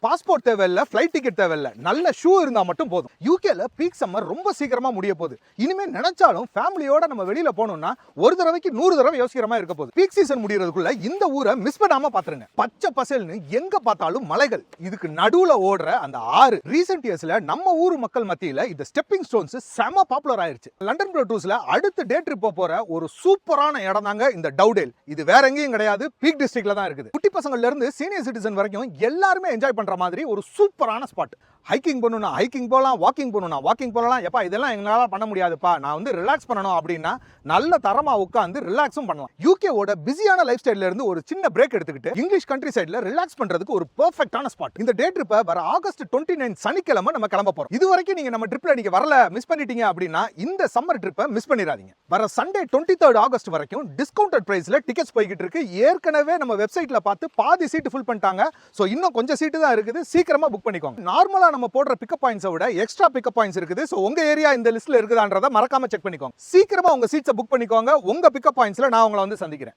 Passport தேவையில்ல, flight ticket தேவையில்ல, நல்ல ஷூ இருந்தா மட்டும் போதும். யூகேல பீக் சம்மர் ரொம்ப சீக்கிரமா முடிய போகுது. இனிமே நினைச்சாலும் ஃபேமிலியோட நம்ம வெளியில போகணும்னா ஒரு தடவைக்கு 100 தடவை யோசிக்கிற மாதிரி இருக்க போகுது. பீக் சீசன் முடியறதுக்குள்ள இந்த ஊரை மிஸ் பண்ணாம பாத்துருங்க. பச்சை பசேல்னு எங்க பார்த்தாலும் மலைகள், இதுக்கு நடுவுல ஓடுற அந்த ஆறு. ரீசெண்ட் இயர்ஸ்ல நம்ம ஊர் மக்கள் மத்தியில இந்த ஸ்டெப்பிங் ஸ்டோன்ஸ் செம பாப்புலர் ஆயிருச்சு. லண்டன் ப்ரோ டூஸ்ல அடுத்த டே ட்ரிப் போற ஒரு சூப்பரான இடம் தாங்க இந்த டவுடேல். இது வேற எங்கேயும் கிடையாது, பீக் டிஸ்ட்ரிக்ட்ல தான் இருக்குது. குட்டி பசங்கள்ல இருந்து சீனியர் சிட்டிசன் வரைக்கும் எல்லாருமே என்ஜாய் பண்ற மாதிரி ஒரு சூப்பரான ஸ்பாட். ஹைக்கிங் பண்ணணும்னா ஹைக்கிங் போகலாம், வாக்கிங் பண்ணணும்னா வாக்கிங் போகலாம். எப்பா இதெல்லாம் எங்களால பண்ண முடியாதுப்பா, நான் வந்து ரிலாக்ஸ் பண்ணணும் அப்படின்னா நல்ல தரமா உட்காந்து ரிலாக்ஸும் பண்ணலாம். யூகேவோட பிஸியான லைஃப் ஸ்டைல்ல இருந்து ஒரு சின்ன பிரேக் எடுத்துக்கிட்டு இங்கிலீஷ் கண்ட்ரி சைடுல ரிலாக்ஸ் பண்றதுக்கு ஒரு பெர்ஃபெக்ட்டான ஸ்பாட். இந்த டே ட்ரிப்பை வர ஆகஸ்ட் 29 சனிக்கிழமை நம்ம கிளம்ப போறோம். இது வரைக்கும் நீங்க நம்ம ட்ரிப்ல நீங்க வரல, மிஸ் பண்ணிட்டீங்க அப்படின்னா இந்த சம்மர் ட்ரிப்பை மிஸ் பண்ணிடாதீங்க. வர சண்டே 23 ஆகஸ்ட் வரைக்கும் டிஸ்கவுண்டட் பிரைஸ்ல டிக்கெட்ஸ் போய்கிட்டு இருக்கு. ஏற்கனவே நம்ம வெப்சைட்ல பார்த்து பாதி சீட் ஃபுல் பண்ணிட்டாங்க. சோ இன்னும் கொஞ்சம் சீட்டு தான் இருக்குது, சீக்கிரமா புக் பண்ணிக்கோங்க. நார்மலா நம்ம போடுற பிக்கப் பாயிண்ட்ஸை விட எக்ஸ்ட்ரா பிக்கப் பாயிண்ட்ஸ் இருக்குது. சோ உங்க ஏரியா இந்த லிஸ்ட்ல இருக்குதான்றத மறக்காம செக் பண்ணிக்கோங்க. சீக்கிரமா உங்க சீட்ஸை புக் பண்ணிக்கோங்க. உங்க பிக்கப் பாயிண்ட்ஸ்ல நான் உங்களை வந்து சந்திக்கிறேன்.